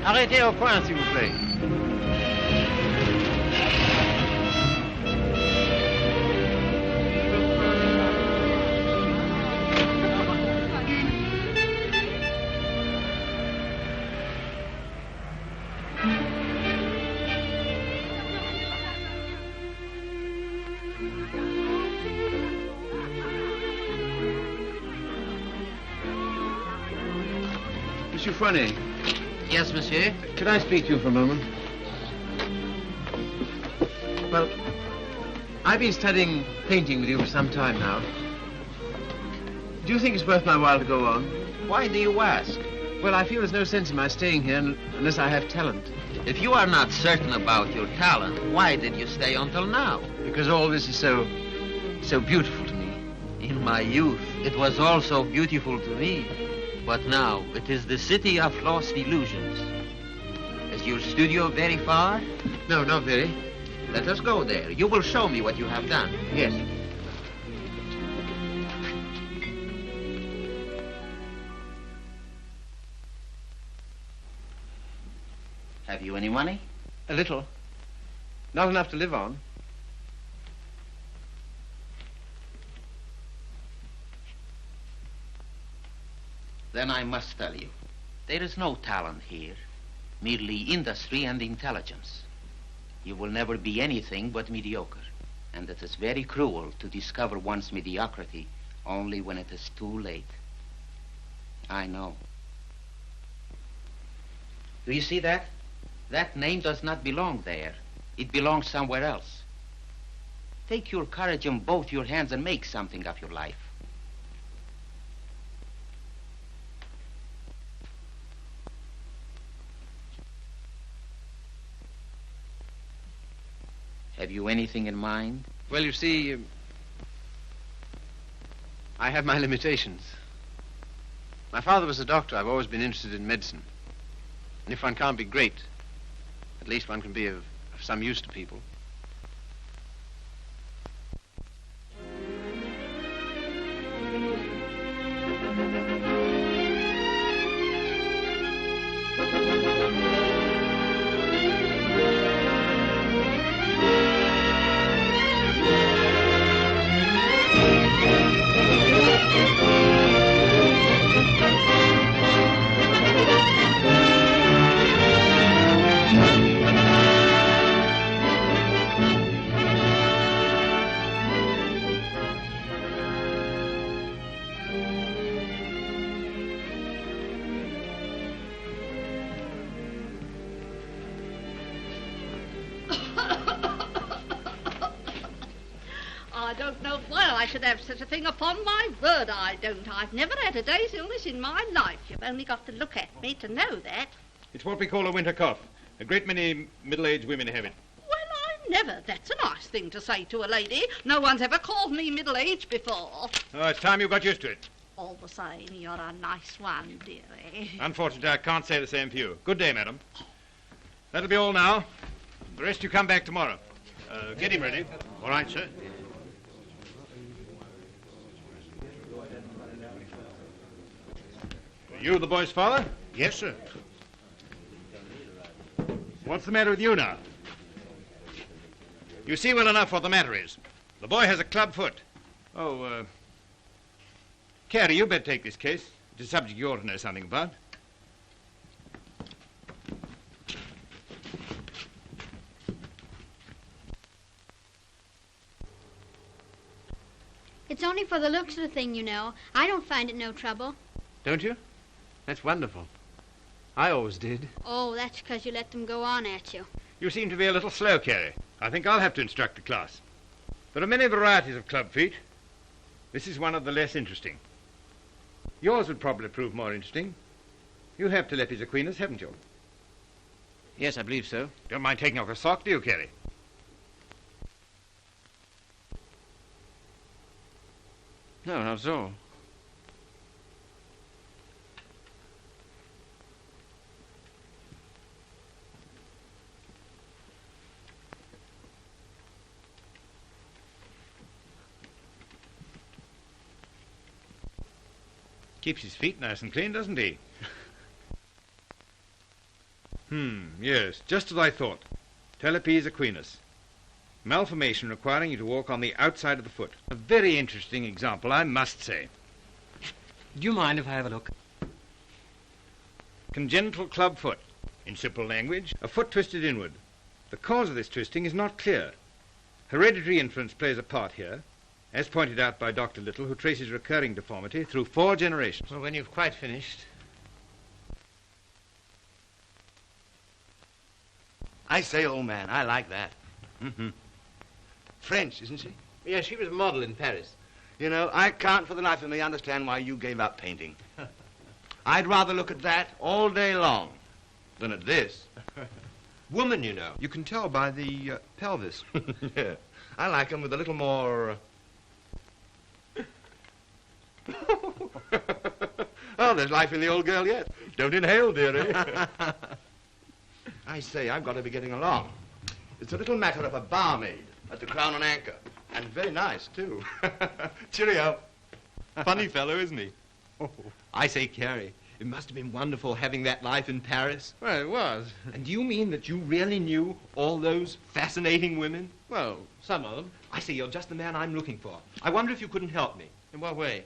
Arrêtez au coin, s'il vous plaît. Monsieur Fournet. Yes, monsieur? Could I speak to you for a moment? Well, I've been studying painting with you for some time now. Do you think it's worth my while to go on? Why do you ask? Well, I feel there's no sense in my staying here unless I have talent. If you are not certain about your talent, why did you stay until now? Because all this is so beautiful to me. In my youth, it was also beautiful to me. But now, it is the city of lost illusions. Is your studio very far? No, not very. Let us go there. You will show me what you have done. Yes. Have you any money? A little. Not enough to live on. Then I must tell you, there is no talent here, merely industry and intelligence. You will never be anything but mediocre, and it is very cruel to discover one's mediocrity only when it is too late. I know. Do you see that? That name does not belong there. It belongs somewhere else. Take your courage in both your hands and make something of your life. Have you anything in mind? Well, you see, I have my limitations. My father was a doctor. I've always been interested in medicine. And if one can't be great, at least one can be of some use to people. Have such a thing upon my word, I don't. I've never had a day's illness in my life. You've only got to look at me to know that. It's what we call a winter cough. A great many middle-aged women have it. Well, I've never. That's a nice thing to say to a lady. No one's ever called me middle-aged before. Oh, it's time you got used to it. All the same, you're a nice one, dearie. Unfortunately, I can't say the same for you. Good day, madam. That'll be all now. The rest you come back tomorrow. Get him ready. All right, sir. You the boy's father? Yes, sir. What's the matter with you now? You see well enough what the matter is. The boy has a club foot. Oh, Carrie, you better take this case. It's a subject you ought to know something about. It's only for the looks of the thing, you know. I don't find it no trouble. Don't you? That's wonderful. I always did. Oh, that's because you let them go on at you. You seem to be a little slow, Carrie. I think I'll have to instruct the class. There are many varieties of club feet. This is one of the less interesting. Yours would probably prove more interesting. You have Telepes Aquinas, haven't you? Yes, I believe so. Don't mind taking off your sock, do you, Carrie? No, not at all. Keeps his feet nice and clean, doesn't he? Yes, just as I thought. Talipes equinus. Malformation requiring you to walk on the outside of the foot. A very interesting example, I must say. Do you mind if I have a look? Congenital club foot. In simple language, a foot twisted inward. The cause of this twisting is not clear. Hereditary influence plays a part here, as pointed out by Dr. Little, who traces recurring deformity through 4 generations. Well, when you've quite finished. I say, old man, I like that. Mm-hmm. French, isn't she? Yeah, she was a model in Paris. You know, I can't for the life of me understand why you gave up painting. I'd rather look at that all day long than at this. Woman, you know. You can tell by the pelvis. Yeah. I like them with a little more... Oh, there's life in the old girl yet. Don't inhale, dearie. I say, I've got to be getting along. It's a little matter of a barmaid at the Crown and Anchor. And very nice, too. Cheerio. Funny fellow, isn't he? I say, Carrie, it must have been wonderful having that life in Paris. Well, it was. And do you mean that you really knew all those fascinating women? Well, some of them. I say, you're just the man I'm looking for. I wonder if you couldn't help me. In what way?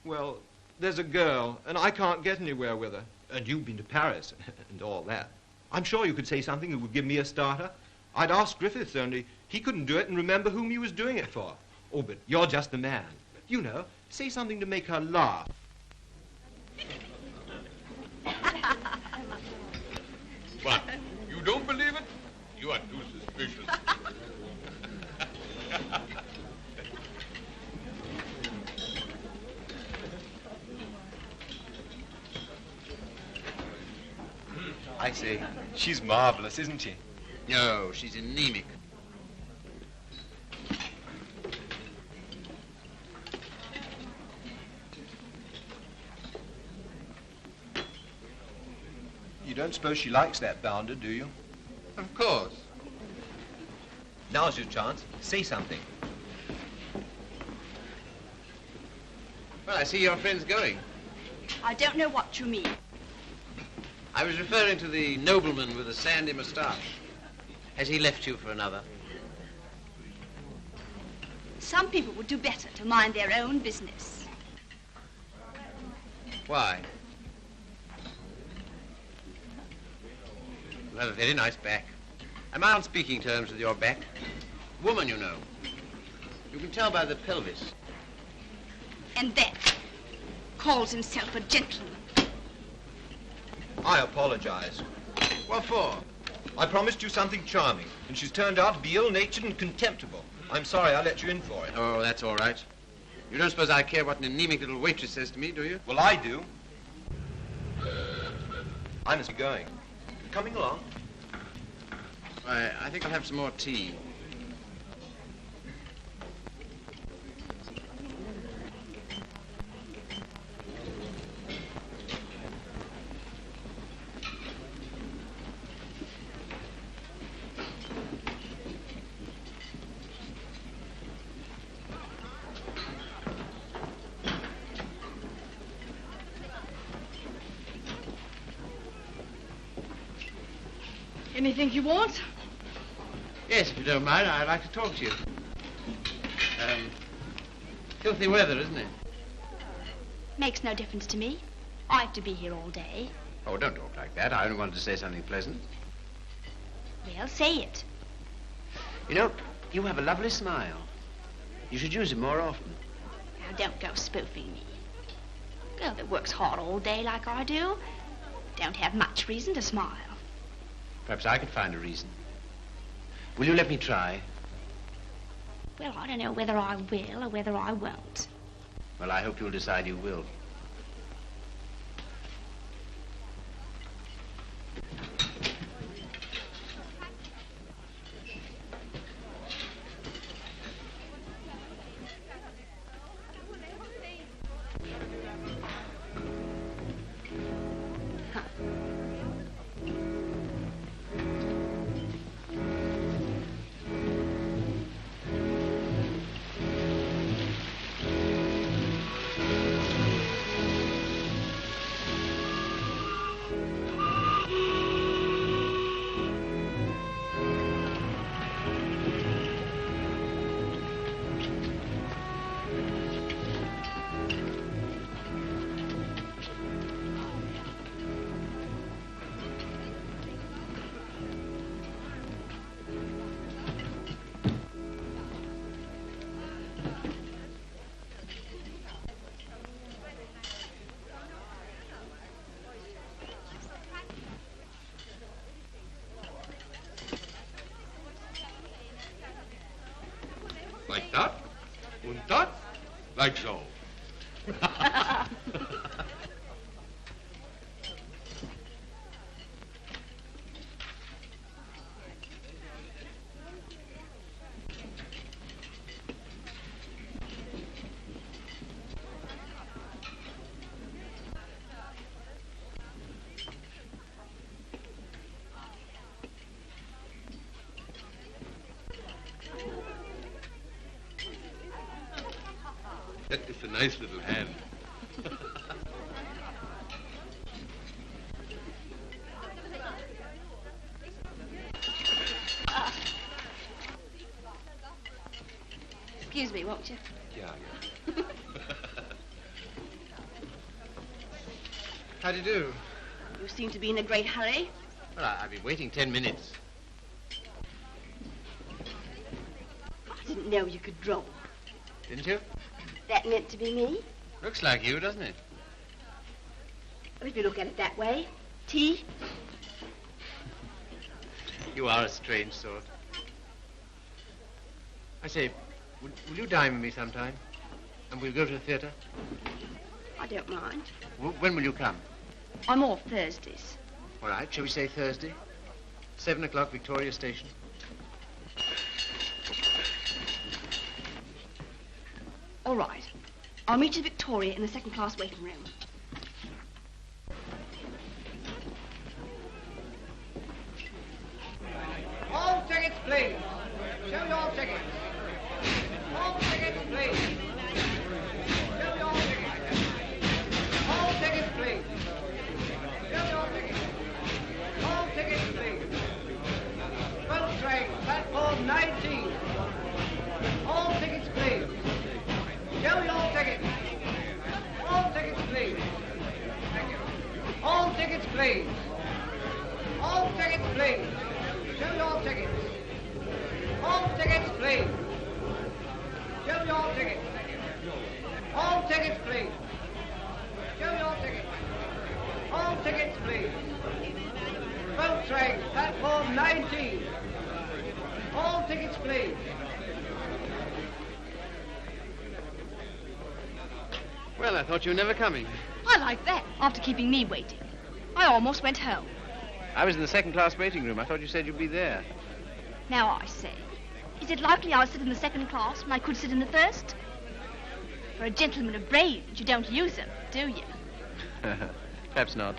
Well, there's a girl, and I can't get anywhere with her. And you've been to Paris and all that. I'm sure you could say something that would give me a starter. I'd ask Griffiths, only he couldn't do it and remember whom he was doing it for. Oh, but you're just the man. You know, say something to make her laugh. What? You don't believe it? You are too suspicious. I say, she's marvelous, isn't she? No, she's anemic. You don't suppose she likes that bounder, do you? Of course. Now's your chance. Say something. Well, I see your friend's going. I don't know what you mean. I was referring to the nobleman with the sandy moustache. Has he left you for another? Some people would do better to mind their own business. Why? You have a very nice back. Am I on speaking terms with your back? Woman, you know. You can tell by the pelvis. And that calls himself a gentleman. I apologize. What for? I promised you something charming, and she's turned out to be ill-natured and contemptible. I'm sorry I let you in for it. Oh, that's all right. You don't suppose I care what an anemic little waitress says to me, do you? Well, I do. I must be going. Coming along? Why, I think I'll have some more tea. Anything you want? Yes, if you don't mind, I'd like to talk to you. Filthy weather, isn't it? Makes no difference to me. I have to be here all day. Oh, don't talk like that. I only wanted to say something pleasant. Well, say it. You know, you have a lovely smile. You should use it more often. Now, don't go spoofing me. A girl that works hard all day like I do don't have much reason to smile. Perhaps I could find a reason. Will you let me try? Well, I don't know whether I will or whether I won't. Well, I hope you'll decide you will. Guten Tag. Like so. That is a nice little hand. Excuse me, won't you? Yeah. How do you do? You seem to be in a great hurry. Well, I've been waiting 10 minutes. I didn't know you could draw. Didn't you? That meant to be me. Looks like you, doesn't it? Well, if you look at it that way. Tea? You are a strange sort. I say, will you dine with me sometime? And we'll go to the theatre? I don't mind. When will you come? I'm off Thursdays. All right, shall we say Thursday? 7 o'clock, Victoria Station. All right. I'll meet you at Victoria in the second-class waiting room. All tickets, please. Show your tickets. All tickets, please. Show your tickets. All tickets, please. Show your tickets. All tickets, please. Boat train, platform 19. All tickets, please. Show your tickets. All tickets, please. Thank you. All tickets, please. All tickets, please. Show your tickets. All tickets, please. Show your tickets. All tickets, please. Show your tickets. All tickets, please. Boat train, platform 19. All tickets, please. Well, I thought you were never coming. I like that, after keeping me waiting. I almost went home. I was in the second-class waiting room. I thought you said you'd be there. Now I say, is it likely I'll sit in the second class when I could sit in the first? For a gentleman of brains, you don't use them, do you? Perhaps not.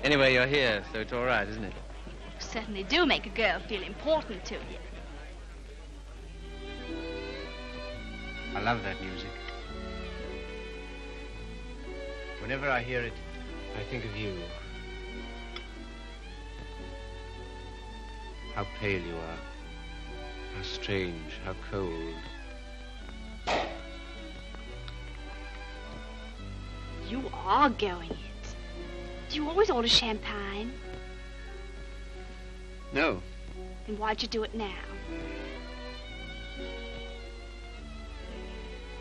Anyway, you're here, so it's all right, isn't it? You certainly do make a girl feel important to you. I love that music. Whenever I hear it, I think of you. How pale you are. How strange, how cold. You are going it. Do you always order champagne? No. Then why'd you do it now?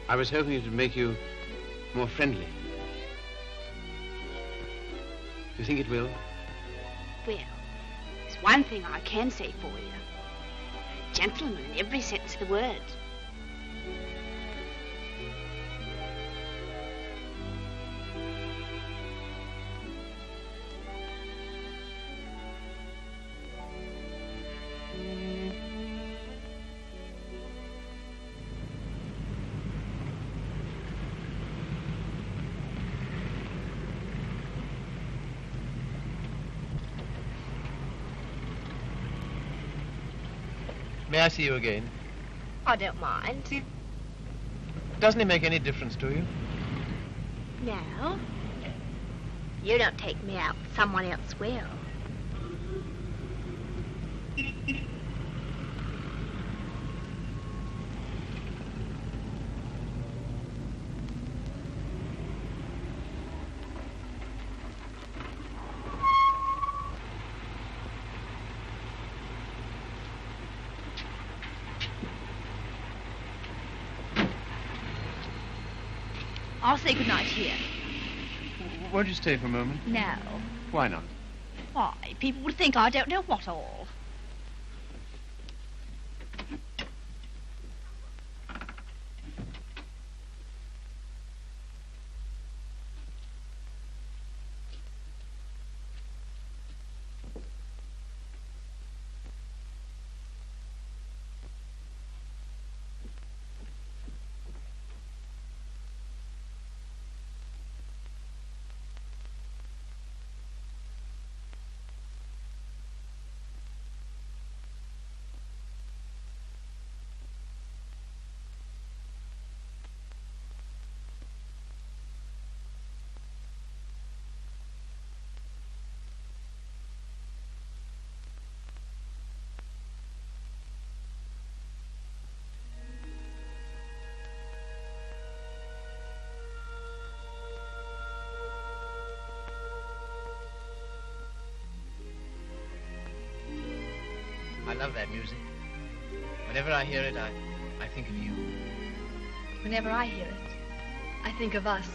I was hoping it would make you more friendly. Do you think it will? Well, there's one thing I can say for you. Gentleman in every sense of the word. May I see you again? I don't mind. Doesn't it make any difference to you? No. You don't take me out, someone else will. I'll say goodnight here. Won't you stay for a moment? No. Why not? Why, people would think I don't know what all. love that music. Whenever I hear it, I think of you. Whenever I hear it, I think of us.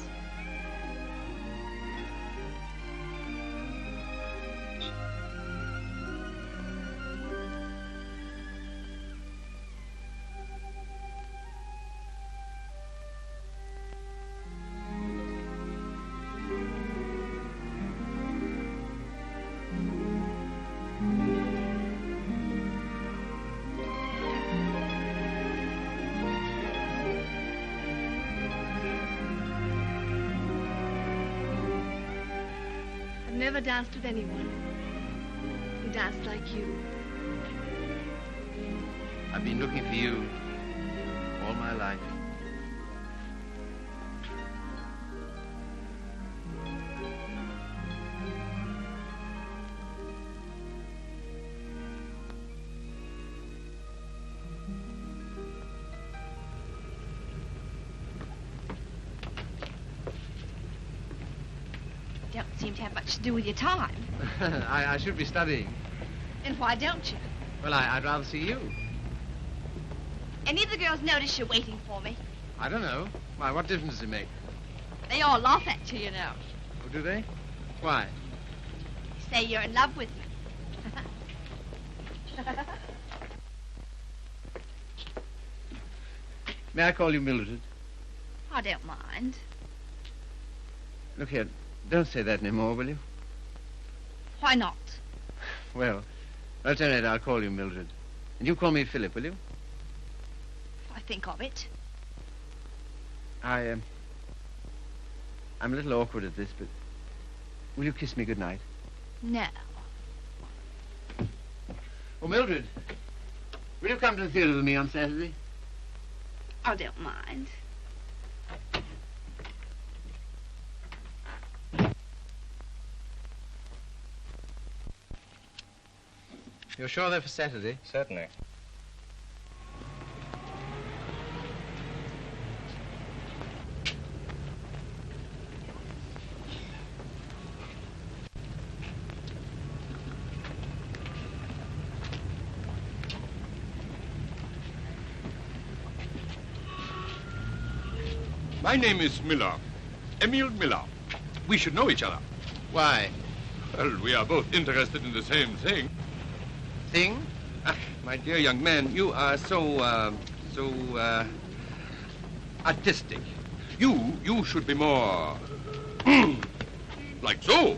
I've never danced with anyone who danced like you. I've been looking for you all my life. Don't seem to have much to do with your time. I should be studying. And why don't you? Well, I'd rather see you. Any of the girls notice you're waiting for me? I don't know. Why, what difference does it make? They all laugh at you, you know. Oh, do they? Why? Say you're in love with me. May I call you Mildred? I don't mind. Look here, don't say that anymore, will you? Why not? Well, alternate, I'll call you Mildred. And you call me Philip, will you? If I think of it. I'm a little awkward at this, but will you kiss me goodnight? No. Oh, Mildred, will you come to the theater with me on Saturday? I don't mind. You're sure they're for Saturday? Certainly. My name is Miller. Emil Miller. We should know each other. Why? Well, we are both interested in the same thing. Thing? Ah, my dear young man, you are so artistic. You should be more like so.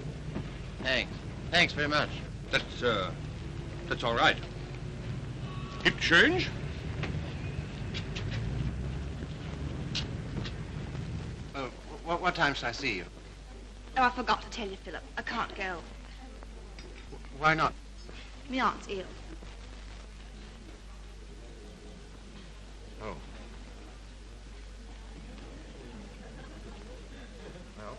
Thanks. Thanks very much. That's all right. Hip change? What time shall I see you? Oh, I forgot to tell you, Philip. I can't go. Why not? My aunt's ill. Oh. Well?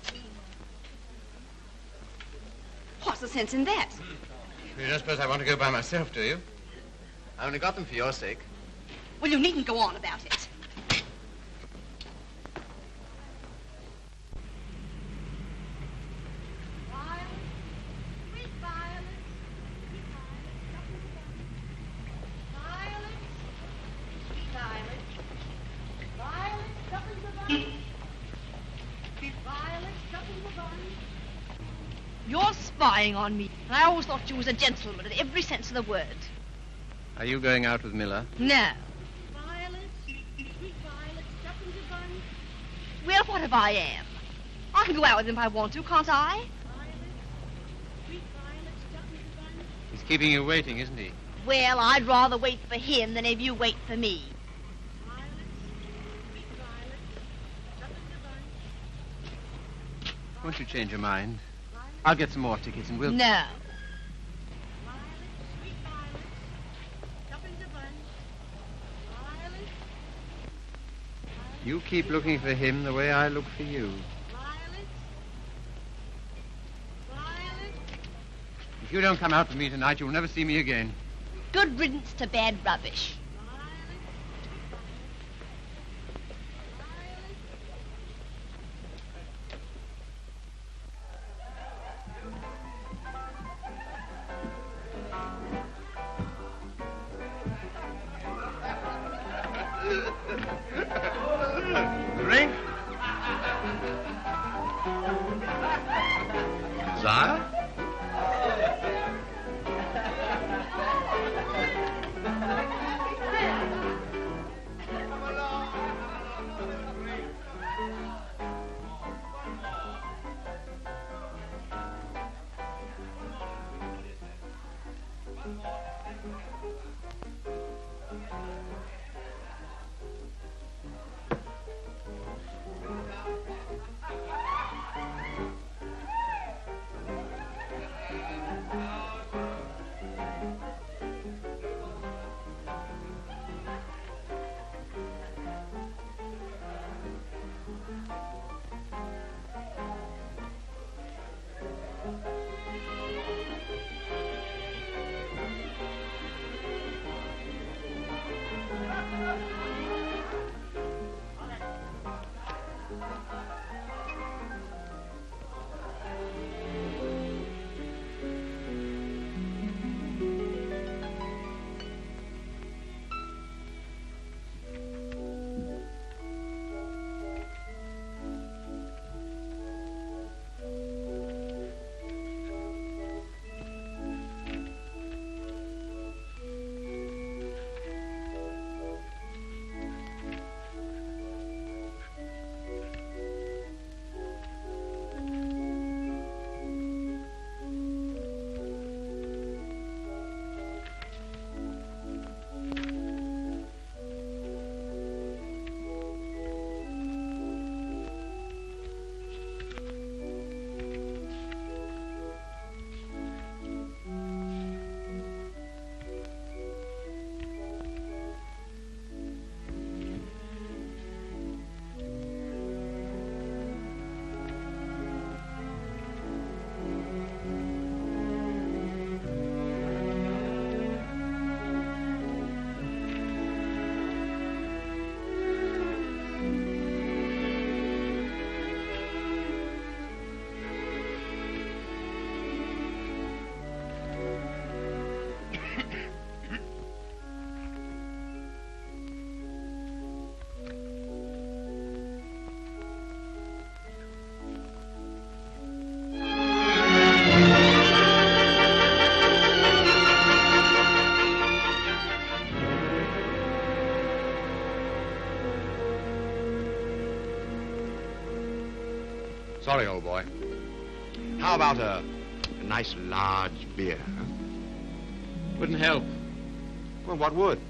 What's the sense in that? You don't suppose I want to go by myself, do you? I only got them for your sake. Well, you needn't go on about it. You're spying on me. And I always thought you was a gentleman in every sense of the word. Are you going out with Miller? No. Well, what if I am? I can go out with him if I want to, can't I? He's keeping you waiting, isn't he? Well, I'd rather wait for him than if you wait for me. Won't you change your mind? I'll get some more tickets and we'll... No. You keep looking for him the way I look for you. If you don't come out with me tonight, you'll never see me again. Good riddance to bad rubbish. Sorry, old boy. How about a nice large beer? Huh? Wouldn't help. Well, what would?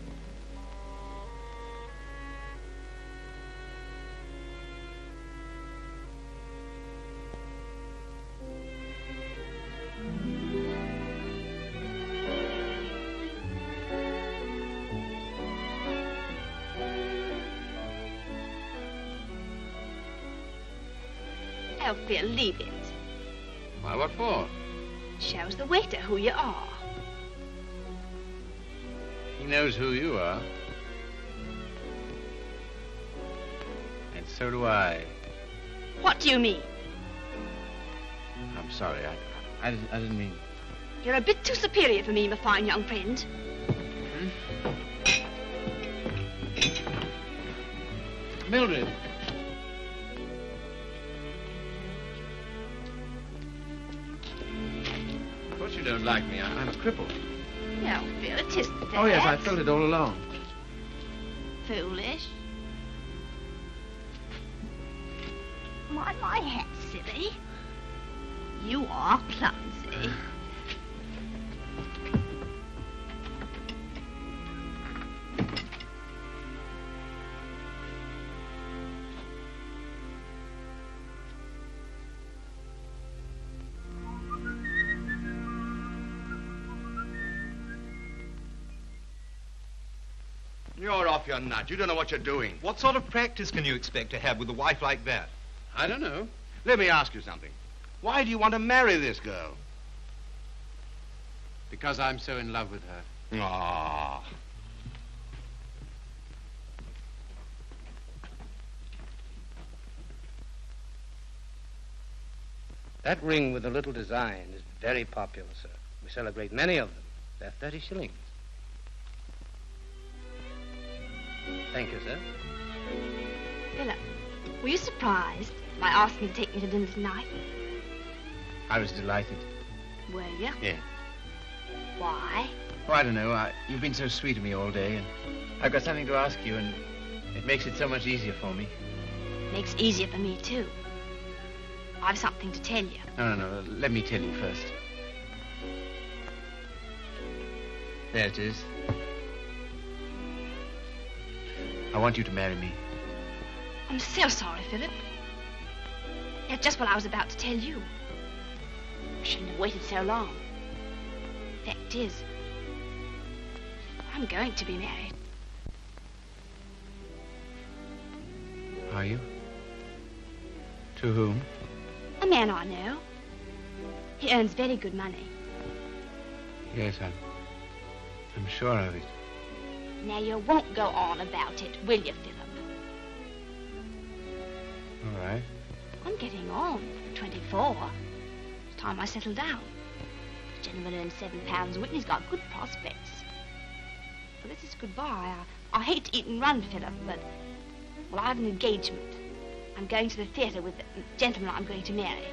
Oh, Phil, leave it. Why, what for? Shows the waiter who you are. He knows who you are. And so do I. What do you mean? I'm sorry. I didn't mean... You're a bit too superior for me, my fine young friend. Mildred. Of course you don't like me. I'm a cripple. No, Phil, it isn't that. Oh, yes, I felt it all along. Foolish. My hat, silly. You are clumsy. You're off your nut. You don't know what you're doing. What sort of practice can you expect to have with a wife like that? I don't know. Let me ask you something. Why do you want to marry this girl? Because I'm so in love with her. Ah. That ring with the little design is very popular, sir. We sell a great many of them. They're 30 shillings. Thank you, sir. Philip, were you surprised by asking me to take me to dinner tonight? I was delighted. Were you? Yeah. Why? Oh, I don't know. You've been so sweet to me all day, and I've got something to ask you, and it makes it so much easier for me. Makes it easier for me, too. I've something to tell you. No. Let me tell you first. There it is. I want you to marry me. I'm so sorry, Philip. That's just what I was about to tell you. I shouldn't have waited so long. Fact is, I'm going to be married. Are you? To whom? A man I know. He earns very good money. Yes, I'm sure of it. Now, you won't go on about it, will you, Philip? All right. I'm getting on. 24. It's time I settle down. The gentleman earns £7 a week and he's got good prospects. Well, this is goodbye. I hate to eat and run, Philip, but... Well, I have an engagement. I'm going to the theatre with the gentleman I'm going to marry.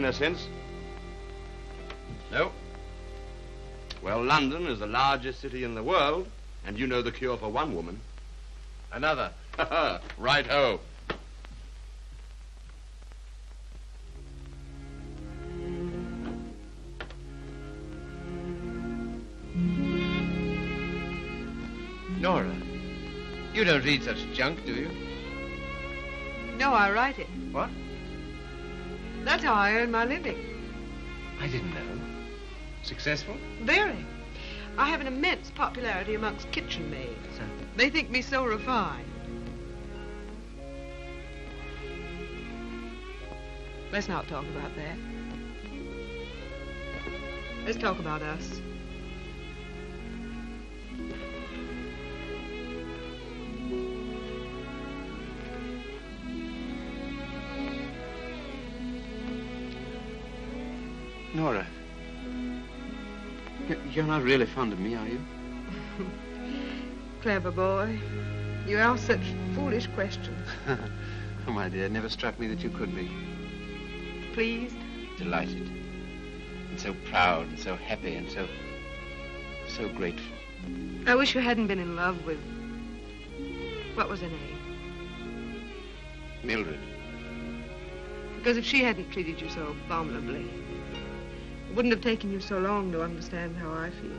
dinner since? No. Well, London is the largest city in the world, and you know the cure for one woman. Another. Right-ho. Nora, you don't read such junk, do you? No, I write it. What? That's how I earn my living. I didn't know. Successful? Very. I have an immense popularity amongst kitchen maids. They think me so refined. Let's not talk about that. Let's talk about us. Nora, you're not really fond of me, are you? Clever boy. You ask such foolish questions. Oh, my dear, it never struck me that you could be. Pleased? Delighted. And so proud and so happy and so grateful. I wish you hadn't been in love with... What was her name? Mildred. Because if she hadn't treated you so abominably, it wouldn't have taken you so long to understand how I feel.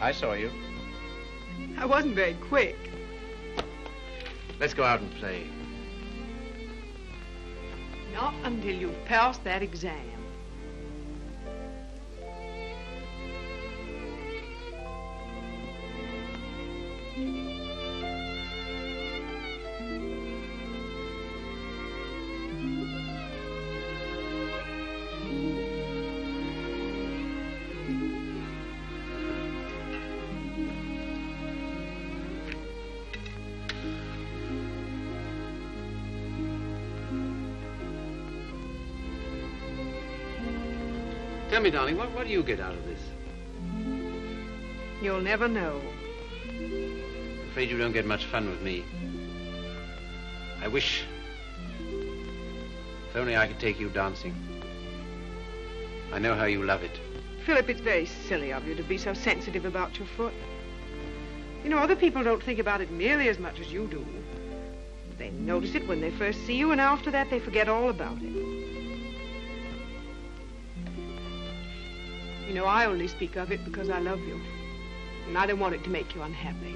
I saw you. I wasn't very quick. Let's go out and play. Not until you've passed that exam. Tell me, darling, what do you get out of this? You'll never know. I'm afraid you don't get much fun with me. I wish... If only I could take you dancing. I know how you love it. Philip, it's very silly of you to be so sensitive about your foot. You know, other people don't think about it nearly as much as you do. They notice it when they first see you, and after that they forget all about it. You know, I only speak of it because I love you. And I don't want it to make you unhappy.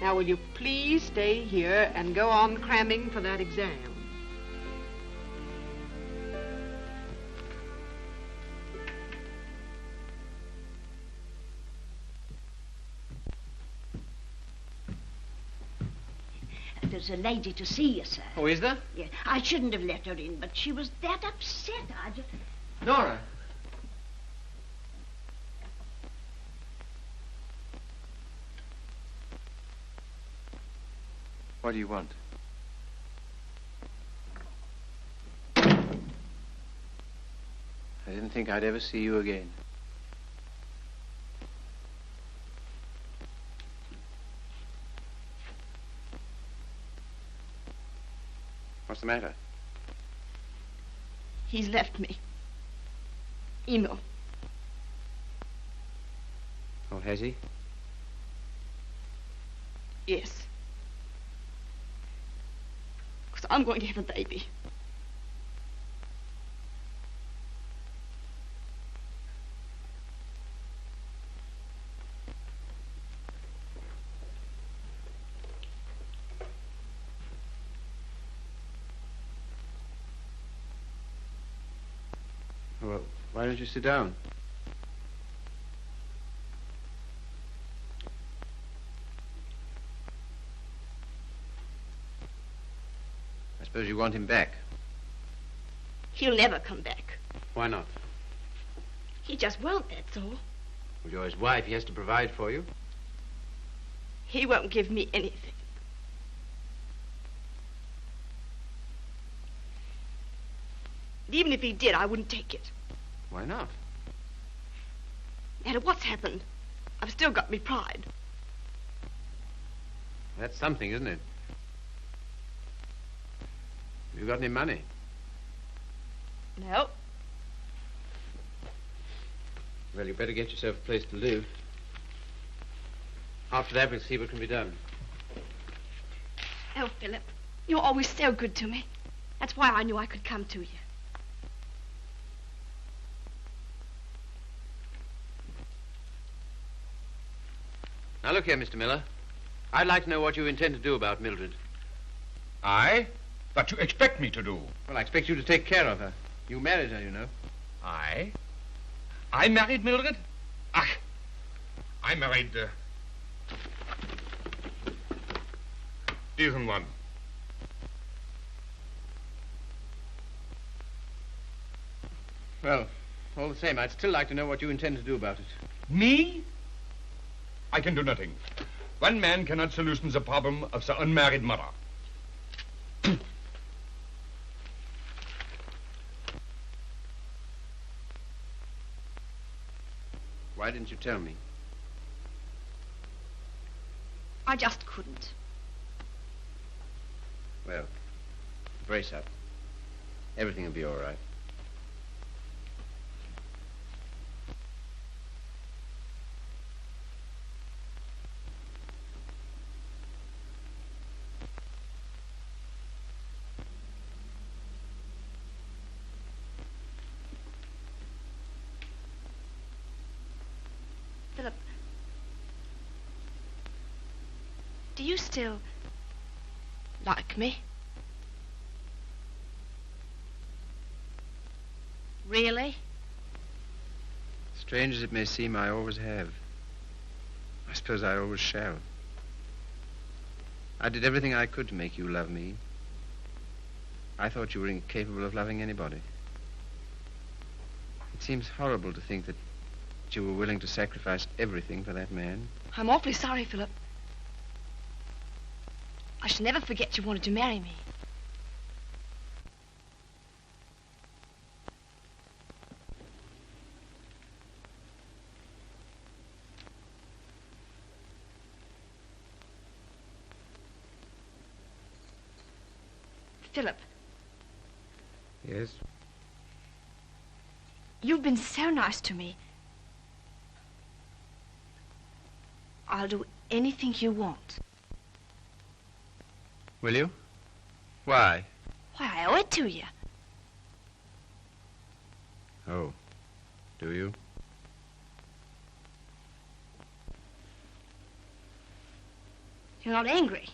Now, will you please stay here and go on cramming for that exam? There's a lady to see you, sir. Oh, is there? Yeah, I shouldn't have let her in, but she was that upset. I just... Nora. What do you want? I didn't think I'd ever see you again. What's the matter? He's left me. Emo. Oh, has he? Yes. Because I'm going to have a baby. Well, why don't you sit down? I suppose you want him back. He'll never come back. Why not? He just won't, that's all. Well, you're his wife. He has to provide for you. He won't give me anything. And even if he did, I wouldn't take it. Why not? No matter what's happened, I've still got me pride. That's something, isn't it? Have you got any money? No. Well, you better get yourself a place to live. After that, we'll see what can be done. Oh, Philip, you're always so good to me. That's why I knew I could come to you. Now, look here, Mr. Miller. I'd like to know what you intend to do about Mildred. I? What you expect me to do? Well, I expect you to take care of her. You married her, you know. I? I married Mildred? Ach, I married, diesen one. Well, all the same, I'd still like to know what you intend to do about it. Me? I can do nothing. One man cannot solution the problem of the unmarried mother. Why didn't you tell me? I just couldn't. Well, brace up. Everything will be all right. Philip, do you still like me? Really? Strange as it may seem, I always have. I suppose I always shall. I did everything I could to make you love me. I thought you were incapable of loving anybody. It seems horrible to think that you were willing to sacrifice everything for that man. I'm awfully sorry, Philip. I shall never forget you wanted to marry me. Philip. Yes? You've been so nice to me. I'll do anything you want. Will you? Why? Why, I owe it to you. Oh, do you? You're not angry.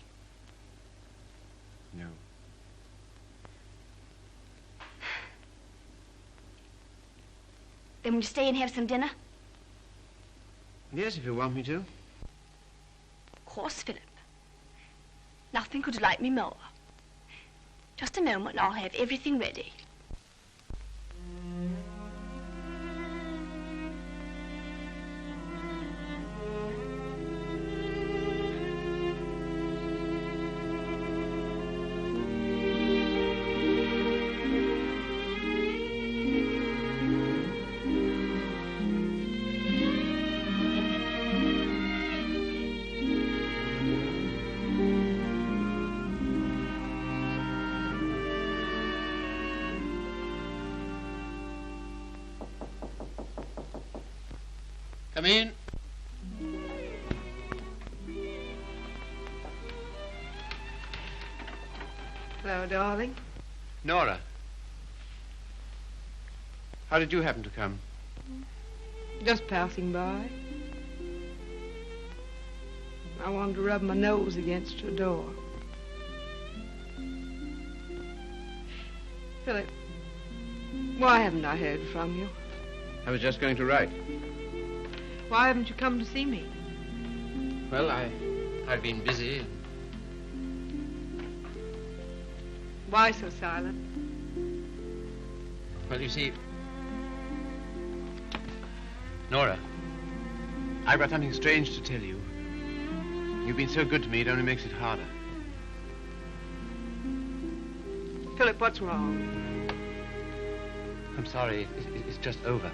No. Then will you stay and have some dinner? Yes, if you want me to. Of course, Philip. Nothing could delight me more. Just a moment and I'll have everything ready. Come in. Hello, darling. Nora. How did you happen to come? Just passing by. I wanted to rub my nose against your door. Philip, why haven't I heard from you? I was just going to write. Why haven't you come to see me? Well, I've been busy. Why so silent? Well, you see, Nora, I've got something strange to tell you. You've been so good to me, it only makes it harder. Philip, what's wrong? I'm sorry. It's just over.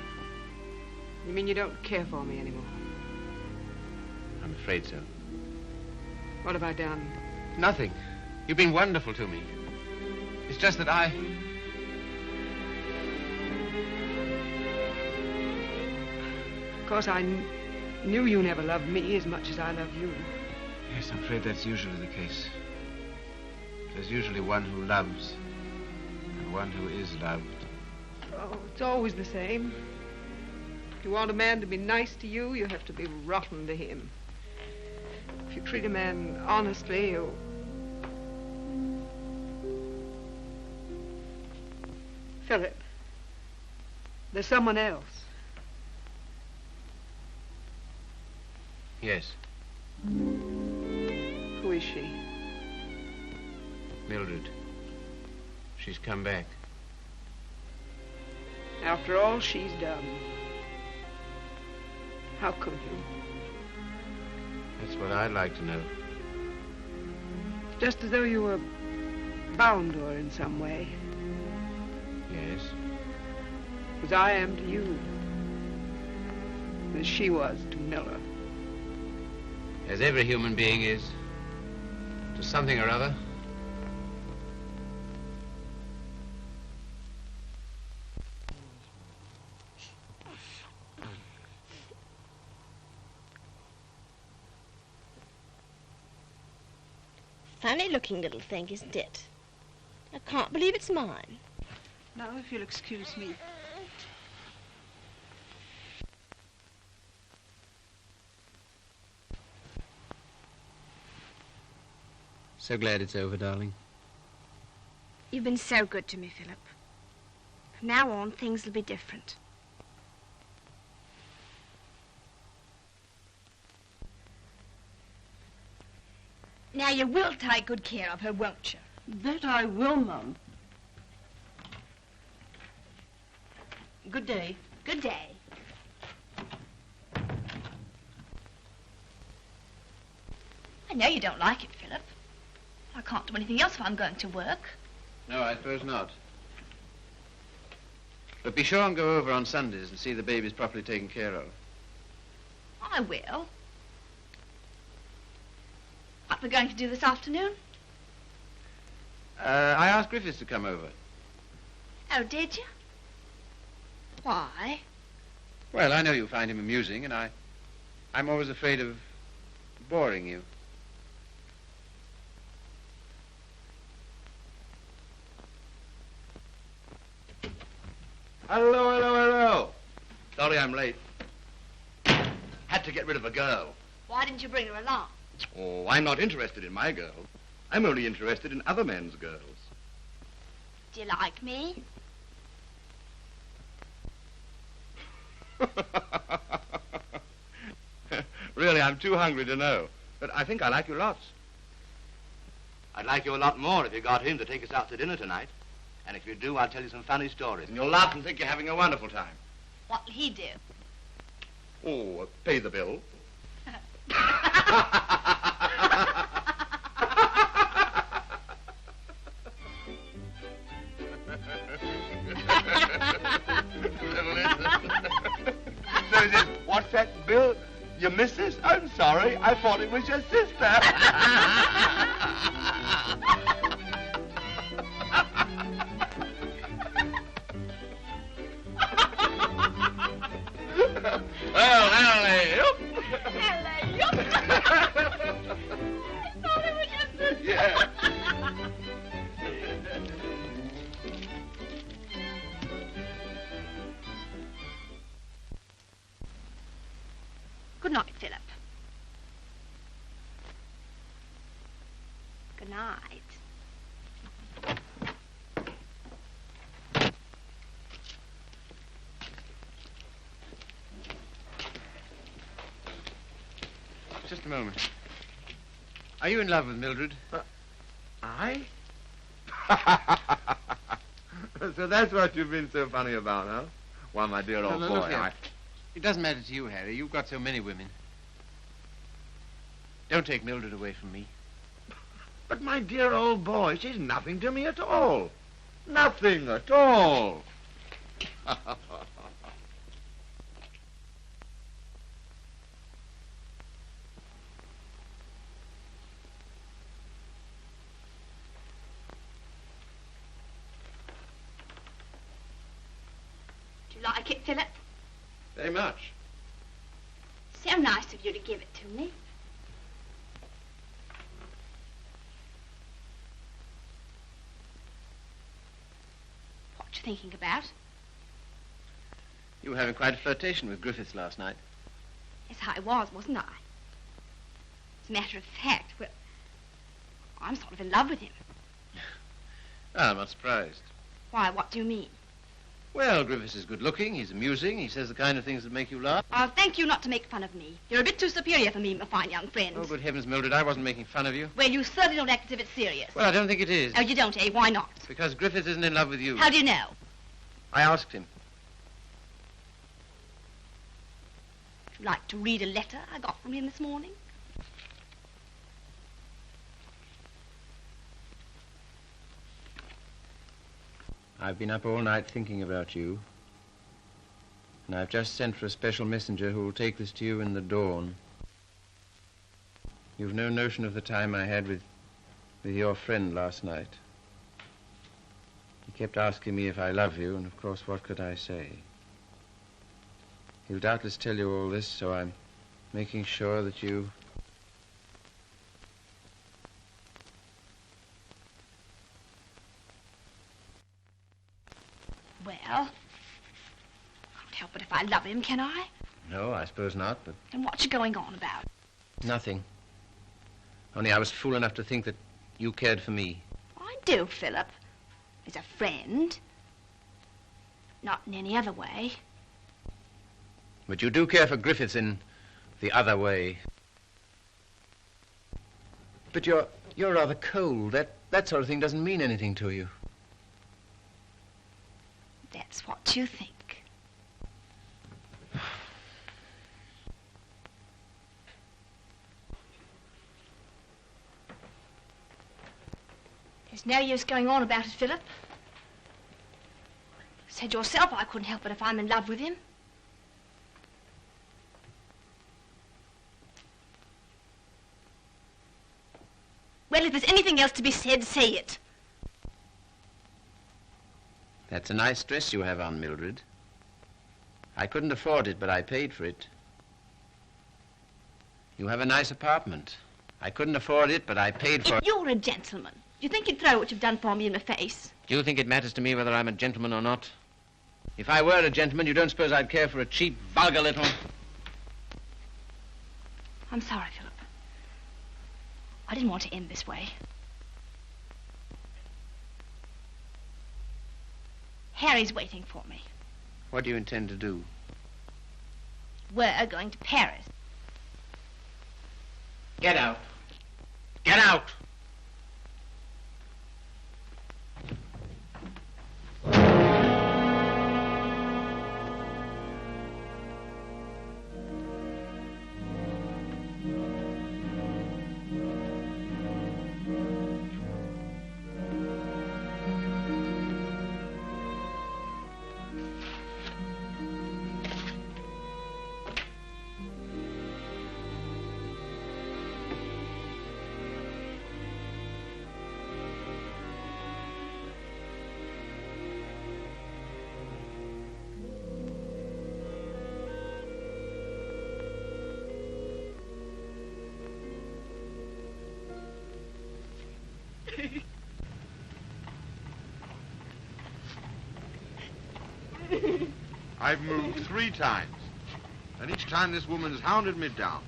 You mean you don't care for me anymore? I'm afraid so. What have I done? Nothing. You've been wonderful to me. It's just that I... Of course, I knew you never loved me as much as I love you. Yes, I'm afraid that's usually the case. There's usually one who loves and one who is loved. Oh, it's always the same. If you want a man to be nice to you, you have to be rotten to him. If you treat a man honestly, you... Philip, there's someone else. Yes. Who is she? Mildred. She's come back. After all she's done. How could you? That's what I'd like to know. Just as though you were bound to her in some way. Yes. As I am to you. As she was to Miller. As every human being is. To something or other. Funny looking little thing, isn't it? I can't believe it's mine. Now, if you'll excuse me. So glad it's over, darling. You've been so good to me, Philip. From now on, things will be different. Now, you will take good care of her, won't you? That I will, Mum. Good day. Good day. I know you don't like it, Philip. I can't do anything else if I'm going to work. No, I suppose not. But be sure and go over on Sundays and see the babies properly taken care of. I will. What we're going to do this afternoon? I asked Griffiths to come over. Oh, did you? Why? Well, I know you find him amusing, and I'm always afraid of boring you. Hello, hello, hello. Sorry I'm late. Had to get rid of a girl. Why didn't you bring her along? Oh, I'm not interested in my girl. I'm only interested in other men's girls. Do you like me? Really, I'm too hungry to know. But I think I like you lots. I'd like you a lot more if you got him to take us out to dinner tonight. And if you do, I'll tell you some funny stories. And you'll laugh and think you're having a wonderful time. What'll he do? Oh, pay the bill. So is it, what's that, Bill? Your missus? I'm sorry. I thought it was your sister. Well, hallelujah. Yeah. Good night, Philip. Good night. Just a moment. Are you in love with Mildred? I? So that's what you've been so funny about, huh? Why, my dear old No, boy, look here. It doesn't matter to you, Harry. You've got so many women. Don't take Mildred away from me. But my dear old boy, she's nothing to me at all. Nothing at all. Do you like it, Philip? Very much. So nice of you to give it to me. What you thinking about? You were having quite a flirtation with Griffiths last night. Yes, I was, wasn't I? As a matter of fact, well, I'm sort of in love with him. Ah, I'm not surprised. Why, what do you mean? Well, Griffiths is good looking, he's amusing, he says the kind of things that make you laugh. I'll thank you not to make fun of me. You're a bit too superior for me, my fine young friend. Oh, good heavens, Mildred, I wasn't making fun of you. Well, you certainly don't act as if it's serious. Well, I don't think it is. Oh, you don't, eh? Why not? Because Griffiths isn't in love with you. How do you know? I asked him. Would you like to read a letter I got from him this morning? I've been up all night thinking about you. And I've just sent for a special messenger who will take this to you in the dawn. You've no notion of the time I had with your friend last night. He kept asking me if I love you, and of course, what could I say? He'll doubtless tell you all this, so I'm making sure that you... Well, I can't help it if I love him, can I? No, I suppose not, but... Then what you going on about? Nothing. Only I was fool enough to think that you cared for me. I do, Philip. As a friend. Not in any other way. But you do care for Griffiths in the other way. But you're rather cold. That sort of thing doesn't mean anything to you. That's what you think. There's no use going on about it, Philip. Said yourself I couldn't help it if I'm in love with him. Well, if there's anything else to be said, say it. That's a nice dress you have on, Mildred. I couldn't afford it, but I paid for it. You have a nice apartment. I couldn't afford it, but I paid for it. If you're a gentleman, do you think you'd throw what you've done for me in the face? Do you think it matters to me whether I'm a gentleman or not? If I were a gentleman, you don't suppose I'd care for a cheap, vulgar little... I'm sorry, Philip. I didn't want to end this way. Harry's waiting for me. What do you intend to do? We're going to Paris. Get out. Get out! I've moved 3 times, and each time this woman's hounded me down.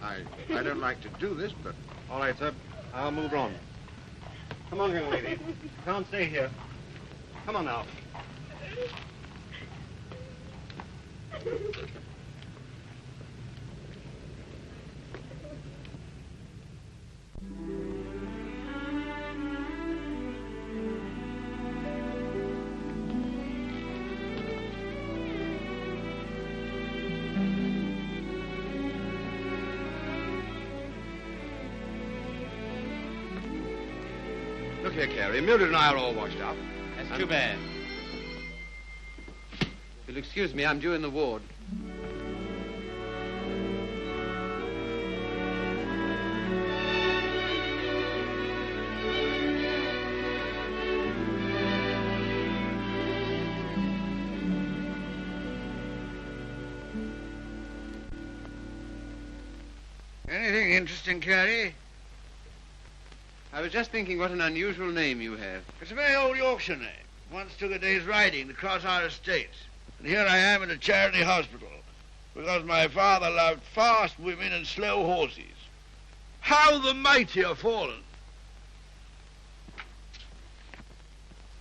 I don't like to do this, but... All right, sir. I'll move on. Come on, young lady. You can't stay here. Come on now. Look here, Carrie. Mildred and I are all washed up. That's too bad. you'll excuse me, I'm due in the ward. Anything interesting, Carey? I was just thinking what an unusual name you have. It's a very old Yorkshire name. Once took a day's riding to cross our estates. And here I am in a charity hospital because my father loved fast women and slow horses. How the mighty are fallen.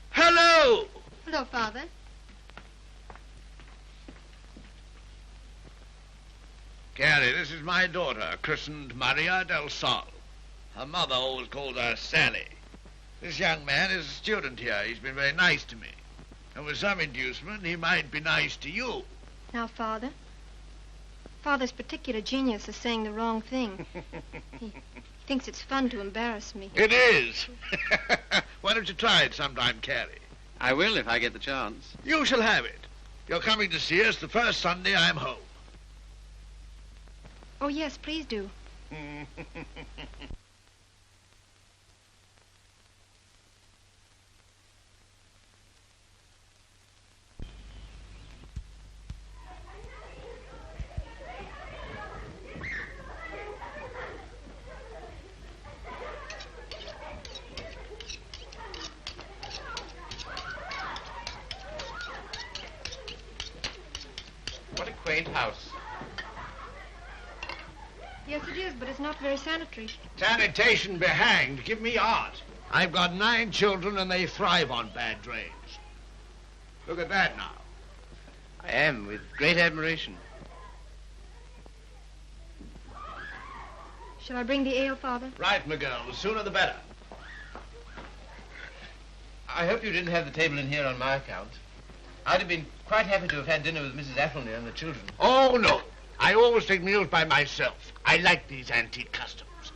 Hello! Hello, Father. Carey, this is my daughter, christened Maria del Sol. Her mother always called her Sally. This young man is a student here. He's been very nice to me. And with some inducement, he might be nice to you. Now, Father's particular genius is saying the wrong thing. He thinks it's fun to embarrass me. It is. Why don't you try it sometime, Carey? I will if I get the chance. You shall have it. You're coming to see us the first Sunday I'm home. Oh, yes, please do. What a quaint house. Yes, it is, but it's not very sanitary. Sanitation be hanged. Give me art. I've got 9 children and they thrive on bad drains. Look at that now. I am, with great admiration. Shall I bring the ale, Father? Right, my girl. The sooner the better. I hope you didn't have the table in here on my account. I'd have been quite happy to have had dinner with Mrs. Athelney and the children. Oh, no. I always take meals by myself. I like these antique customs.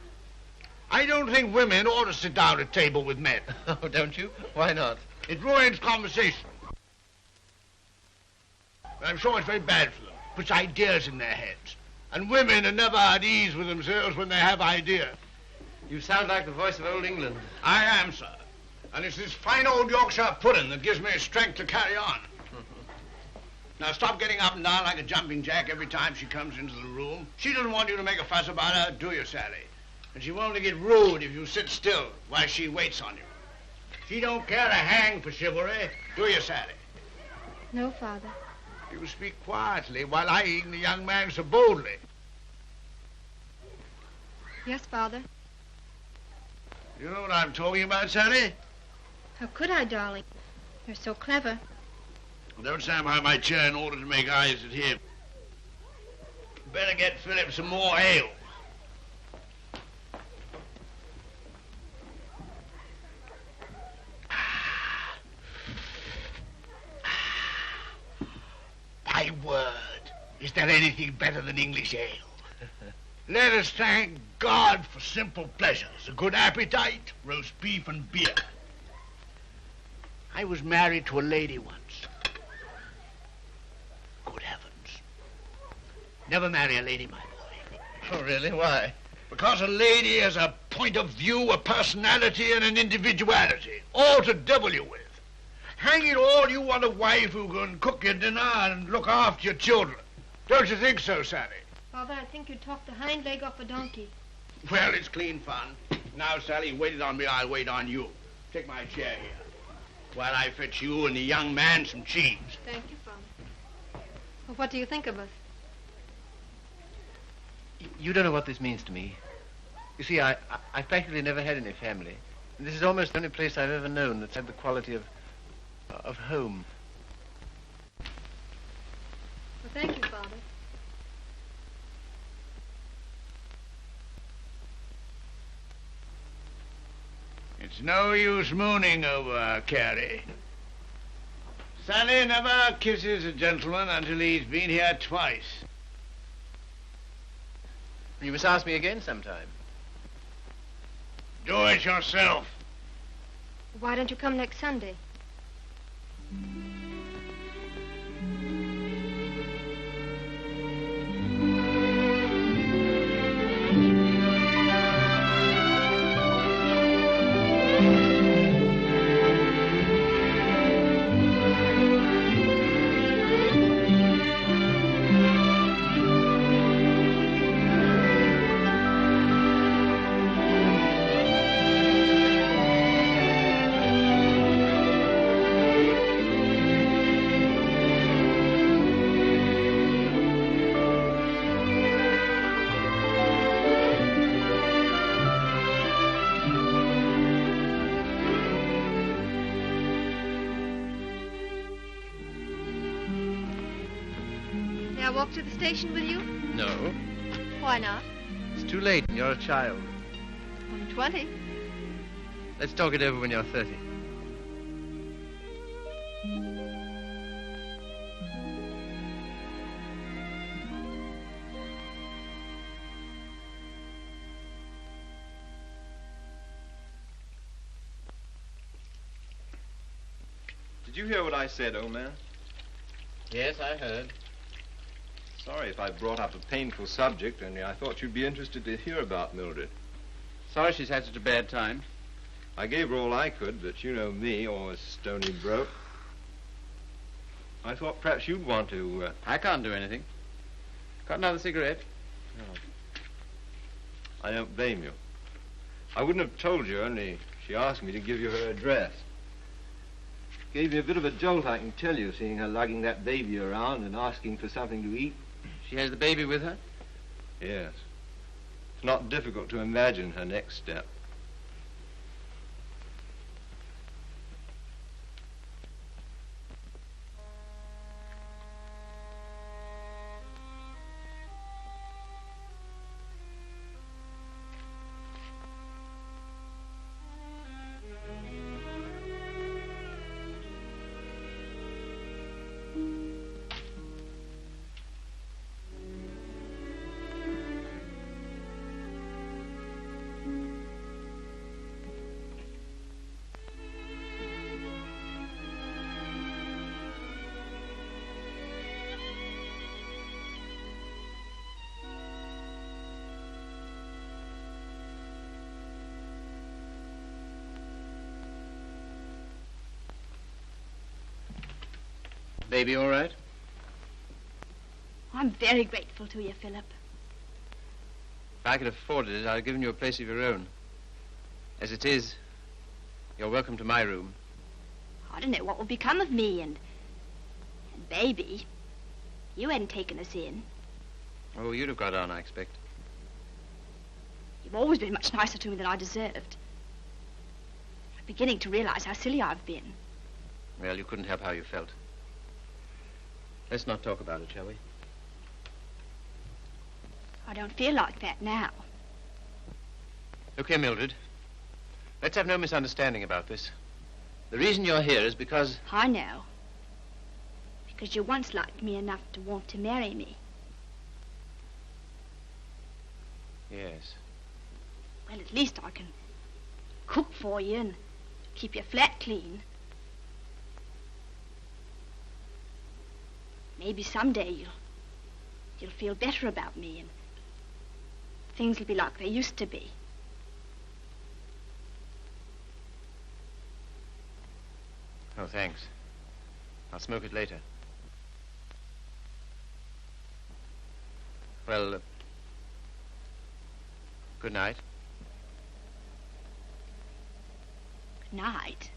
I don't think women ought to sit down at table with men. Oh, don't you? Why not? It ruins conversation. I'm sure it's very bad for them. Puts ideas in their heads. And women are never at ease with themselves when they have ideas. You sound like the voice of old England. I am, sir. And it's this fine old Yorkshire pudding that gives me strength to carry on. Now, stop getting up and down like a jumping jack every time she comes into the room. She doesn't want you to make a fuss about her, do you, Sally? And she won't get rude if you sit still while she waits on you. She don't care a hang for chivalry, do you, Sally? No, Father. You speak quietly while eyeing the young man so boldly. Yes, Father. You know what I'm talking about, Sally? How could I, darling? You're so clever. Don't stand behind my chair in order to make eyes at him. Better get Philip some more ale. My word, is there anything better than English ale? Let us thank God for simple pleasures, a good appetite, roast beef and beer. I was married to a lady once. Good heavens. Never marry a lady, my boy. Oh, really? Why? Because a lady has a point of view, a personality, and an individuality, all to devil you with. Hang it all, you want a wife who can cook your dinner and look after your children. Don't you think so, Sally? Father, I think you talked the hind leg off a donkey. Well, it's clean fun. Now, Sally, you waited on me, I'll wait on you. Take my chair here, while I fetch you and the young man some cheese. Thank you, Father. Well, what do you think of us? You don't know what this means to me. You see, I've practically never had any family. And this is almost the only place I've ever known that's had the quality of home. Well, thank you, Father. It's no use mooning over Carey. Sally never kisses a gentleman until he's been here twice. You must ask me again sometime. Do it yourself. Why don't you come next Sunday? walk to the station with you? No. Why not? It's too late and you're a child. I'm 20. Let's talk it over when you're 30. Did you hear what I said, old man? Yes, I heard. Sorry if I brought up a painful subject, only I thought you'd be interested to hear about Mildred. Sorry she's had such a bad time. I gave her all I could, but you know me, always stony broke. I thought perhaps you'd want to... I can't do anything. Got another cigarette? No. I don't blame you. I wouldn't have told you, only she asked me to give you her address. Gave me a bit of a jolt, I can tell you, seeing her lugging that baby around and asking for something to eat. She has the baby with her? Yes. It's not difficult to imagine her next step. Baby all right? I'm very grateful to you, Philip. If I could have afforded it, I'd have given you a place of your own. As it is, you're welcome to my room. I don't know what will become of me and Baby. You hadn't taken us in. Oh, you'd have got on, I expect. You've always been much nicer to me than I deserved. I'm beginning to realize how silly I've been. Well, you couldn't help how you felt. Let's not talk about it, shall we? I don't feel like that now. Look here, Mildred. Let's have no misunderstanding about this. The reason you're here is because... I know. Because you once liked me enough to want to marry me. Yes. Well, at least I can cook for you and keep your flat clean. Maybe someday you'll feel better about me and things will be like they used to be. Oh, thanks. I'll smoke it later. Well, good night. Good night.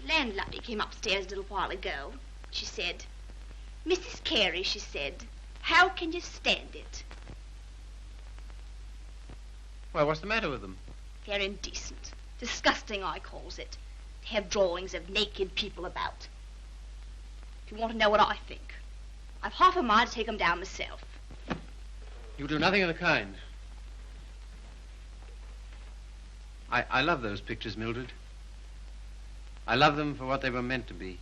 Landlady came upstairs a little while ago. She said, "Mrs. Carey," she said, "how can you stand it?" Well, what's the matter with them? They're indecent. Disgusting, I calls it. To have drawings of naked people about. If you want to know what I think, I've half a mind to take them down myself. You do nothing of the kind. I love those pictures, Mildred. I love them for what they were meant to be.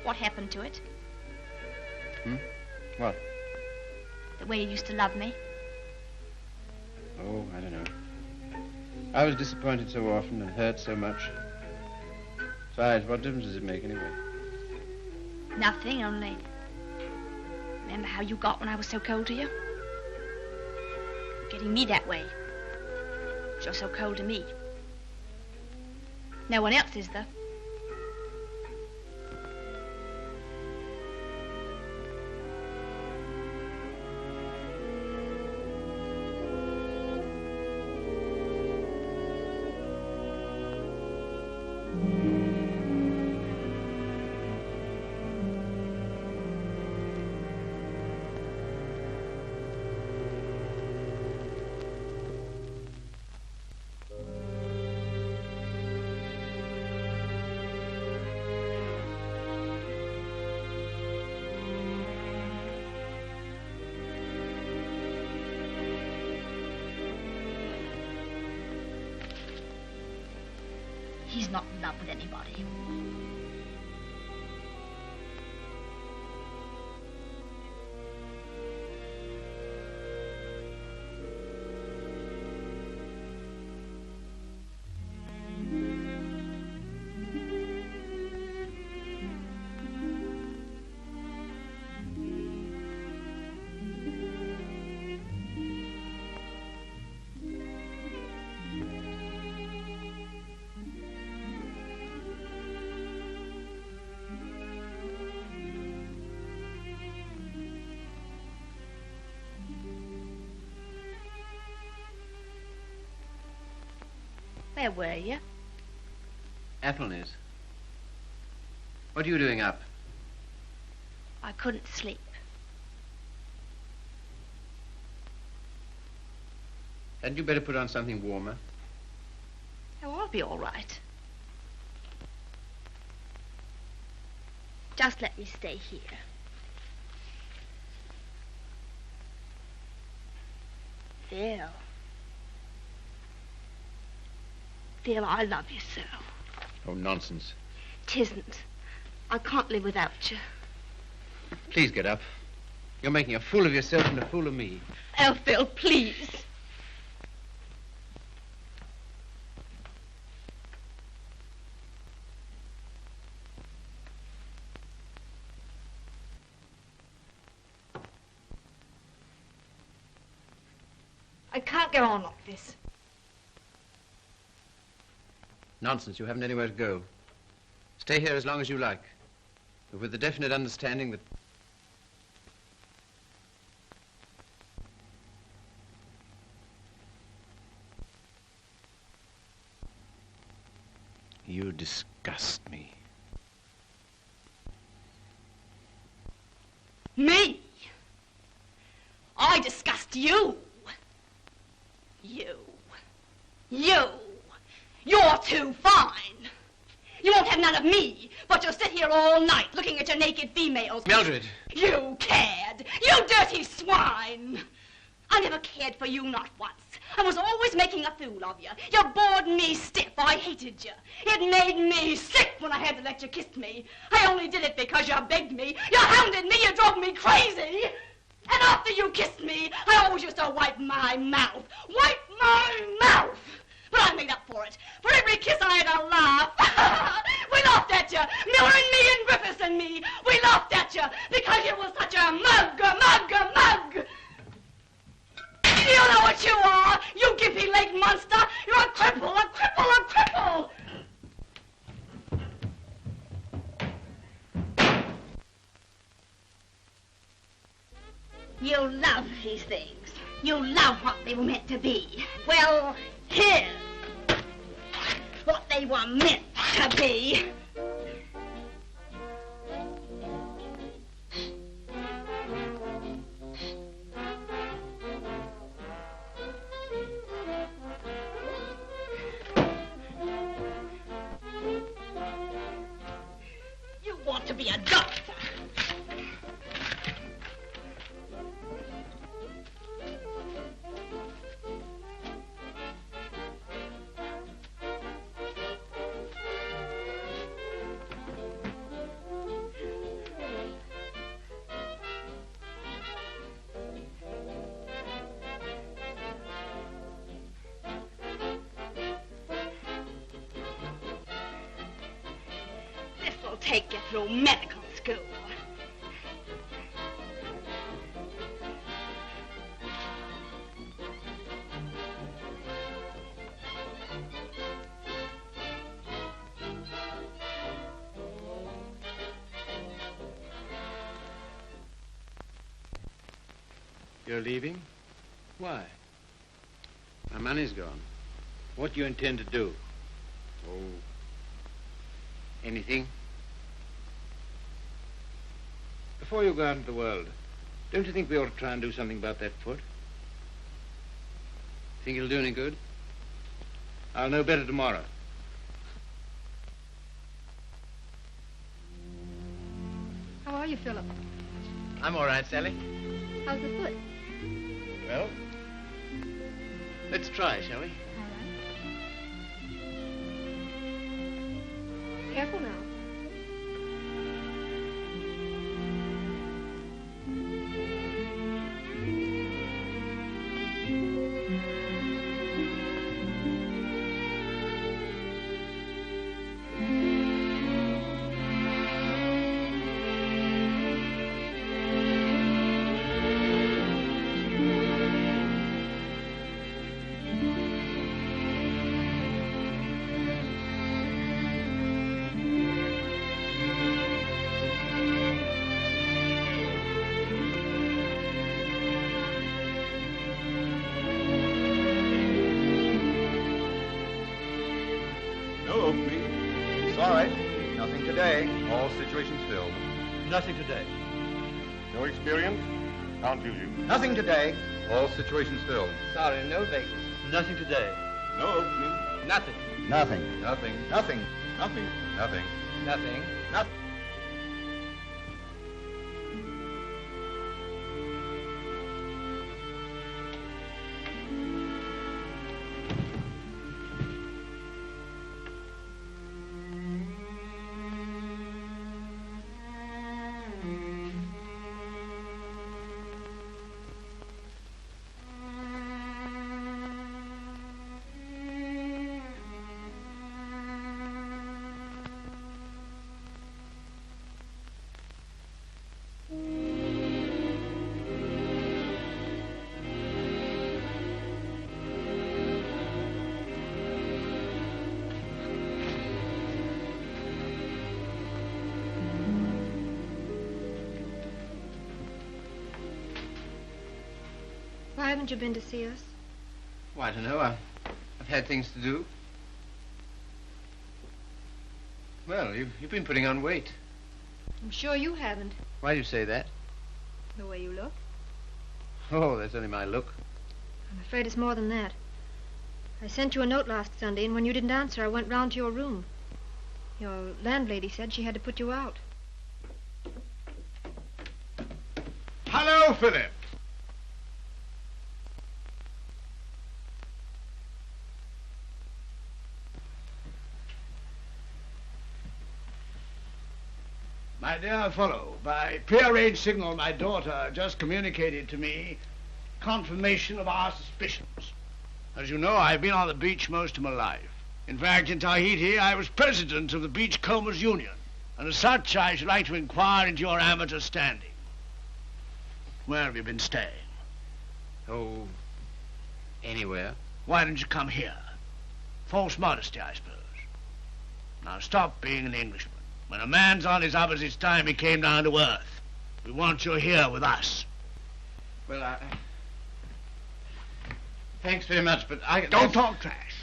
What happened to it? What? The way you used to love me? Oh, I don't know. I was disappointed so often and hurt so much. Besides, what difference does it make anyway? Nothing, only... Remember how you got when I was so cold to you? You're getting me that way. You're so cold to me. No one else is, though. He's not in love with anybody. Where were you? Athelney's. What are you doing up? I couldn't sleep. Hadn't you better put on something warmer? Oh, I'll be all right. Just let me stay here. Phil. Phil, I love you so. Oh, nonsense. 'Tisn't. I can't live without you. Please get up. You're making a fool of yourself and a fool of me. Oh, Phil, please. I can't go on like this. Nonsense. You haven't anywhere to go. Stay here as long as you like, but with the definite understanding that... You disgust me. Me? I disgust you. You. You're too fine. You won't have none of me, but you'll sit here all night looking at your naked females. Mildred! You cad! You dirty swine! I never cared for you, not once. I was always making a fool of you. You bored me stiff. I hated you. It made me sick when I had to let you kiss me. I only did it because you begged me. You hounded me. You drove me crazy. And after you kissed me, I always used to wipe my mouth. Wipe my mouth! But I made up for it. For every kiss I had a laugh. We laughed at you. Miller and me and Griffiths and me. We laughed at you because you was such a mug. You know what you are, you gimpy-legged monster. You're a cripple. You love these things. You love what they were meant to be. Well, here's what they were meant to be. You want to be a doctor. take you through medical school. You're leaving? Why? My money's gone. What do you intend to do? Oh, anything. Before you go out into the world, don't you think we ought to try and do something about that foot? Think it'll do any good? I'll know better tomorrow. How are you, Philip? I'm all right, Sally. How's the foot? Well, let's try, shall we? All right. Careful now. Nothing today. No experience? Can't use you. Nothing today. All situations filled. Sorry, no vacancy. Nothing today. No opening. Nothing. Nothing. Nothing. Nothing. Nothing. Nothing. Nothing. Nothing. Why haven't you been to see us? Well, I don't know. I've had things to do. Well, you've been putting on weight. I'm sure you haven't. Why do you say that? The way you look. Oh, that's only my look. I'm afraid it's more than that. I sent you a note last Sunday, and when you didn't answer, I went round to your room. Your landlady said she had to put you out. Hello, Philip. My dear fellow, by prearranged signal, my daughter just communicated to me confirmation of our suspicions. As you know, I've been on the beach most of my life. In fact, in Tahiti, I was president of the Beachcombers Union, and as such, I should like to inquire into your amateur standing. Where have you been staying? Oh, anywhere. Why didn't you come here? False modesty, I suppose. Now stop being an Englishman. When a man's on his up, it's time he came down to earth. We want you here with us. Well, thanks very much, but I... Don't talk trash.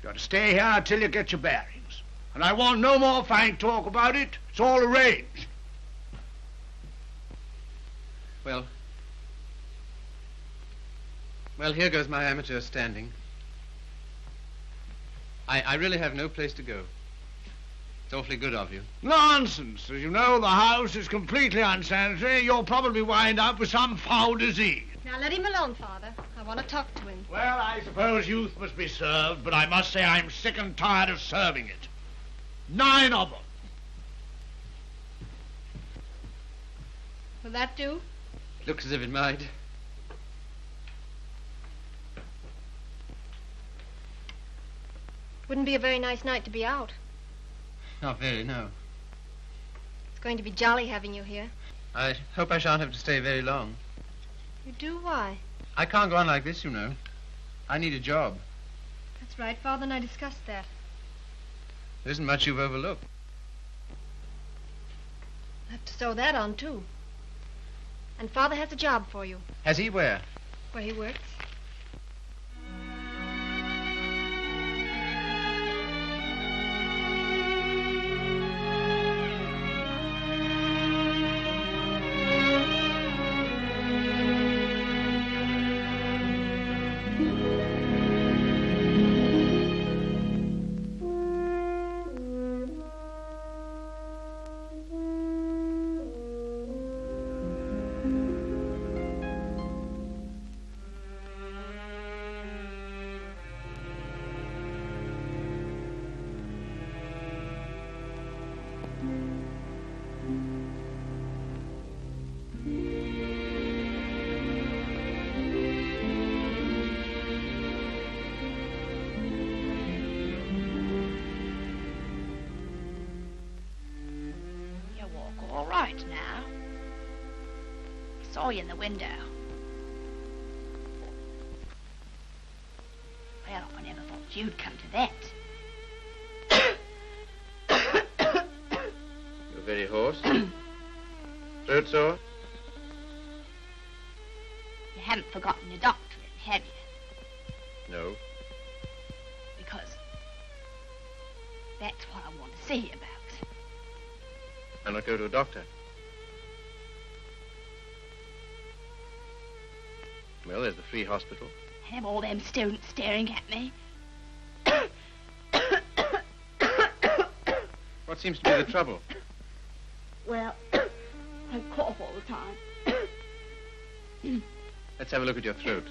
You ought to stay here until you get your bearings. And I want no more fine talk about it. It's all arranged. Well, here goes my amateur standing. I really have no place to go. It's awfully good of you. Nonsense. As you know, the house is completely unsanitary. You'll probably wind up with some foul disease. Now let him alone, Father. I want to talk to him. Well, I suppose youth must be served, but I must say I'm sick and tired of serving it. 9 of them. Will that do? Looks as if it might. Wouldn't be a very nice night to be out. Not very, no. It's going to be jolly having you here. I hope I shan't have to stay very long. You do? Why? I can't go on like this, you know. I need a job. That's right. Father and I discussed that. There isn't much you've overlooked. I have to sew that on, too. And Father has a job for you. Has he? Where? Where he works. Saw you in the window. Well, I never thought you'd come to that. You're very hoarse. Throat sore? You haven't forgotten your doctorate, have you? No. Because that's what I want to see you about. I'll not go to a doctor. Well, there's the free hospital. Have all them students staring at me. What seems to be the trouble? Well, I cough all the time. Let's have a look at your throat.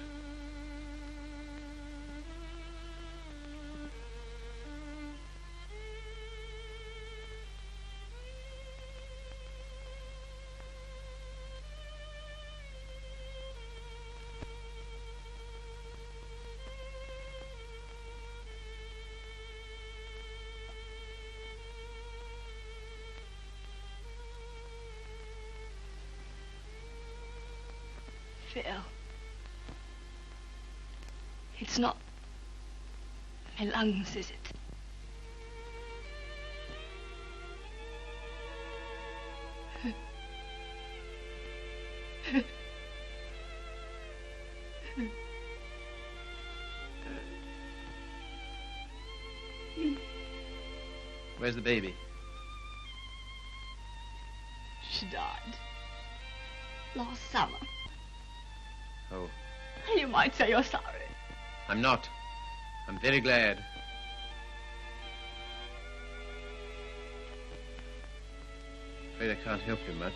Phil, it's not my lungs, is it? Where's the baby? She died last summer. Oh. You might say you're sorry. I'm not. I'm very glad. Afraid I can't help you much.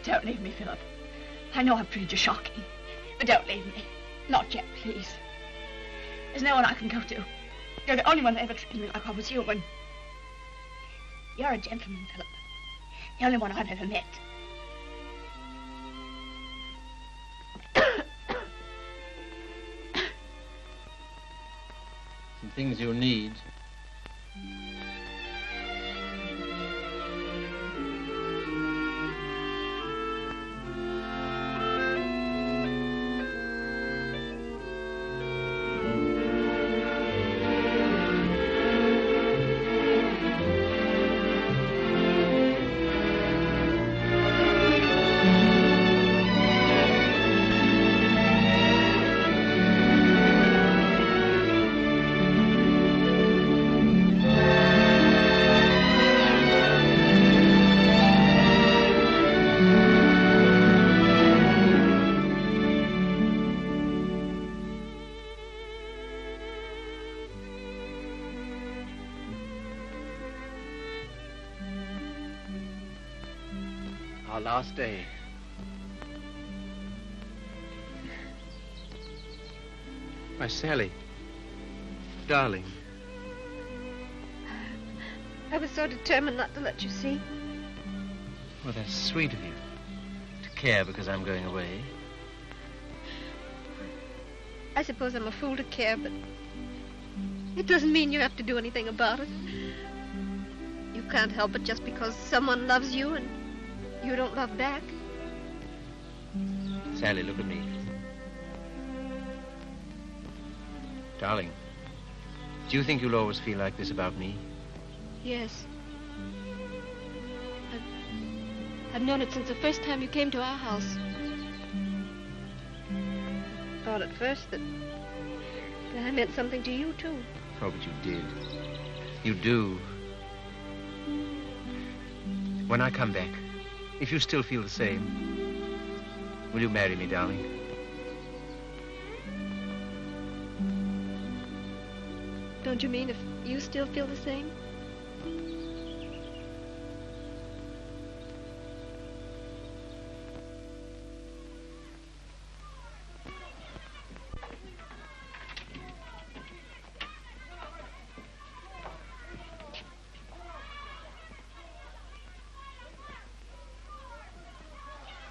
Don't leave me, Philip. I know I've treated you shocking, but don't leave me. Not yet, please. There's no one I can go to. You're the only one that ever treated me like I was human. You're a gentleman, Philip. The only one I've ever met. Some things you'll need. Our last day. My Sally. Darling. I was so determined not to let you see. Well, that's sweet of you. To care because I'm going away. I suppose I'm a fool to care, but it doesn't mean you have to do anything about it. You can't help it just because someone loves you and you don't love back. Sally, look at me. Darling, do you think you'll always feel like this about me? Yes. I've known it since the first time you came to our house. I thought at first that I meant something to you, too. Oh, but you did. You do. When I come back, if you still feel the same, will you marry me, darling? Don't you mean if you still feel the same?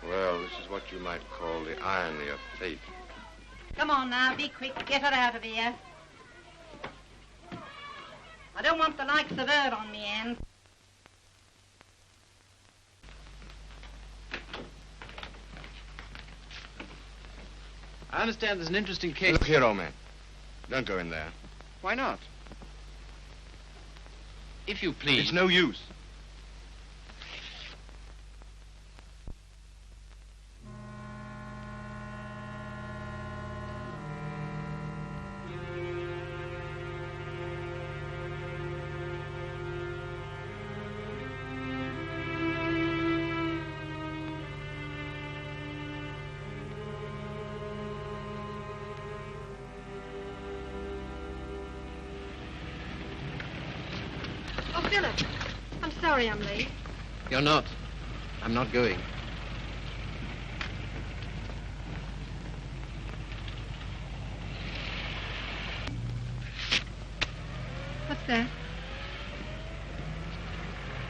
Well, this is what you might call the irony of fate. Come on now, be quick. Get her out of here. I don't want the likes of her on me end. I understand there's an interesting case. Look here, old man. Don't go in there. Why not? If you please. It's no use. Oh, Philip, I'm sorry I'm late. You're not. I'm not going. What's that?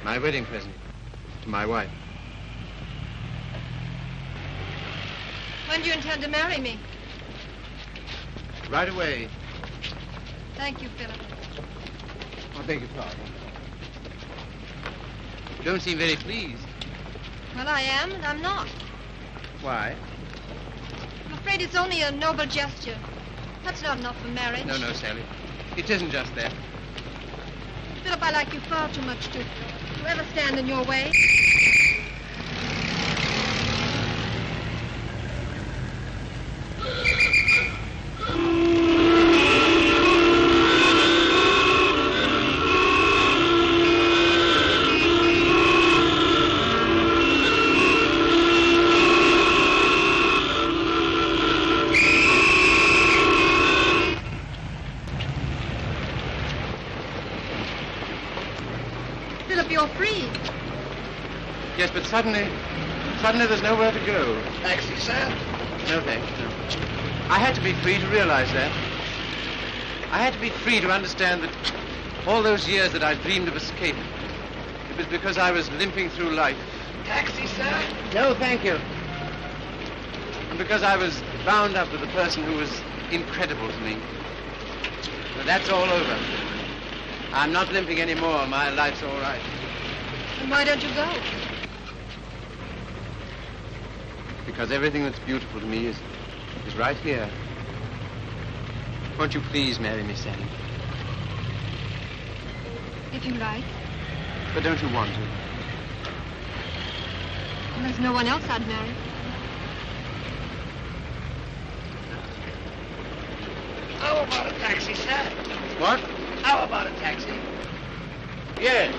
My wedding present to my wife. When do you intend to marry me? Right away. Thank you, Philip. I beg your pardon. You don't seem very pleased. Well, I am, and I'm not. Why? I'm afraid it's only a noble gesture. That's not enough for marriage. No, Sally. It isn't just that. Philip, I like you far too much to ever stand in your way. You're free. Yes, but suddenly there's nowhere to go. Taxi, sir? No, thanks, no. I had to be free to realize that. I had to be free to understand that all those years that I dreamed of escape, it was because I was limping through life. Taxi, sir? No, thank you. And because I was bound up with a person who was incredible to me. But that's all over. I'm not limping anymore. My life's all right. And why don't you go? Because everything that's beautiful to me is right here. Won't you please marry me, Sally? If you like. But don't you want to? Well, there's no one else I'd marry. How about a taxi, sir? What? How about a taxi? Yes.